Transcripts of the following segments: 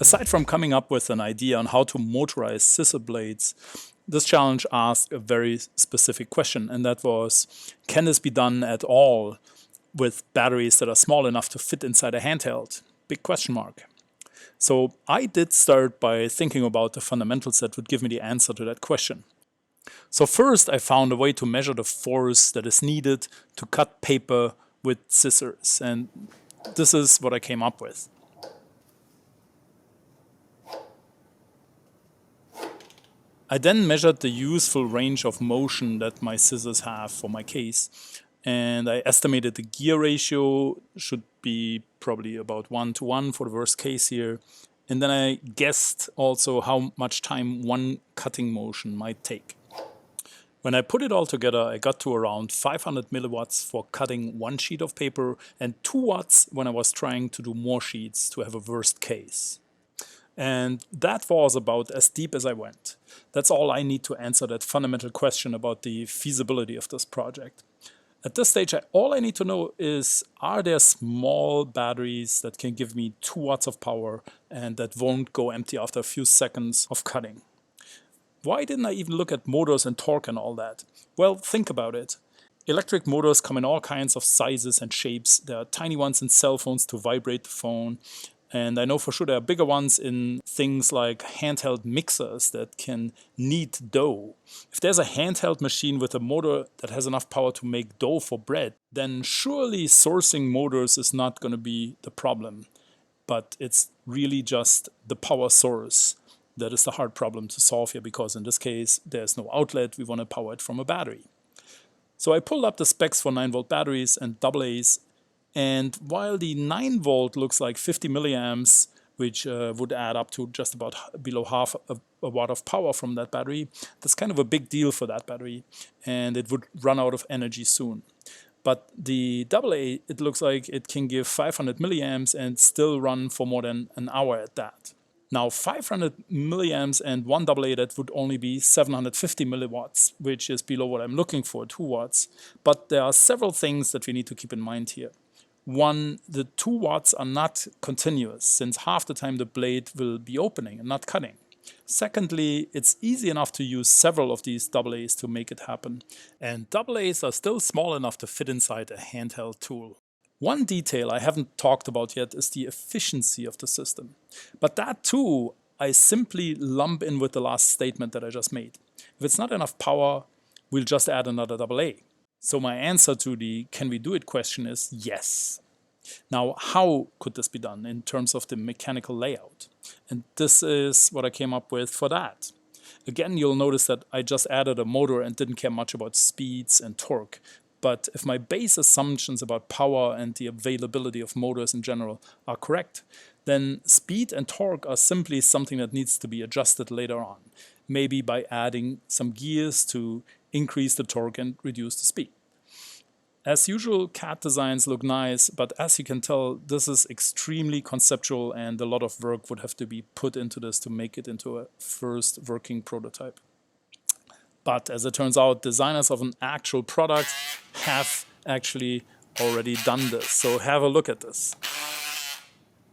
Aside from coming up with an idea on how to motorize scissor blades, this challenge asked a very specific question, and that was, can this be done at all with batteries that are small enough to fit inside a handheld? Big question mark. So I did start by thinking about the fundamentals that would give me the answer to that question. So first I found a way to measure the force that is needed to cut paper with scissors, and this is what I came up with. I then measured the useful range of motion that my scissors have for my case, and I estimated the gear ratio should be probably about 1:1 for the worst case here. And then I guessed also how much time one cutting motion might take. When I put it all together, I got to around 500 milliwatts for cutting one sheet of paper and 2 watts when I was trying to do more sheets to have a worst case. And that was about as deep as I went. That's all I need to answer that fundamental question about the feasibility of this project. At this stage, all I need to know is, are there small batteries that can give me 2 watts of power and that won't go empty after a few seconds of cutting? Why didn't I even look at motors and torque and all that? Well, think about it. Electric motors come in all kinds of sizes and shapes. There are tiny ones in cell phones to vibrate the phone. And I know for sure there are bigger ones in things like handheld mixers that can knead dough. If there's a handheld machine with a motor that has enough power to make dough for bread, then surely sourcing motors is not going to be the problem. But it's really just the power source that is the hard problem to solve here, because in this case there's no outlet. We want to power it from a battery. So I pulled up the specs for 9-volt batteries and AA's. And while the 9-volt looks like 50 milliamps, which would add up to just about below half a watt of power from that battery, that's kind of a big deal for that battery, and it would run out of energy soon. But the AA, it looks like it can give 500 milliamps and still run for more than an hour at that. Now 500 milliamps and one AA, that would only be 750 milliwatts, which is below what I'm looking for, 2 watts. But there are several things that we need to keep in mind here. One, the 2 watts are not continuous, since half the time the blade will be opening and not cutting. Secondly, it's easy enough to use several of these AA's to make it happen. And AA's are still small enough to fit inside a handheld tool. One detail I haven't talked about yet is the efficiency of the system. But that too, I simply lump in with the last statement that I just made. If it's not enough power, we'll just add another AA. So my answer to the can we do it question is yes. Now, how could this be done in terms of the mechanical layout? And this is what I came up with for that. Again, you'll notice that I just added a motor and didn't care much about speeds and torque. But if my base assumptions about power and the availability of motors in general are correct, then speed and torque are simply something that needs to be adjusted later on. Maybe by adding some gears to increase the torque and reduce the speed. As usual, CAD designs look nice, but as you can tell, this is extremely conceptual and a lot of work would have to be put into this to make it into a first working prototype. But as it turns out, designers of an actual product have actually already done this. So have a look at this.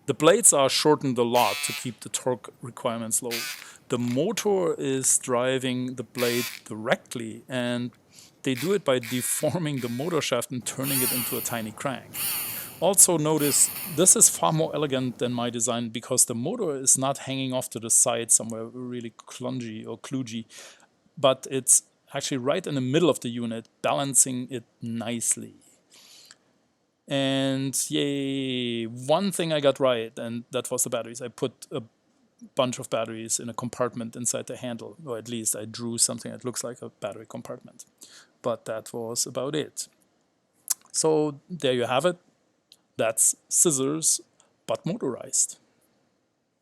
The blades are shortened a lot to keep the torque requirements low. The motor is driving the blade directly, and they do it by deforming the motor shaft and turning it into a tiny crank. Also notice, this is far more elegant than my design because the motor is not hanging off to the side somewhere really clungy or kludgy, but it's actually right in the middle of the unit, balancing it nicely. And yay, one thing I got right, and that was the batteries. I put a bunch of batteries in a compartment inside the handle, or at least I drew something that looks like a battery compartment. But that was about it. So there you have it. That's scissors, but motorized.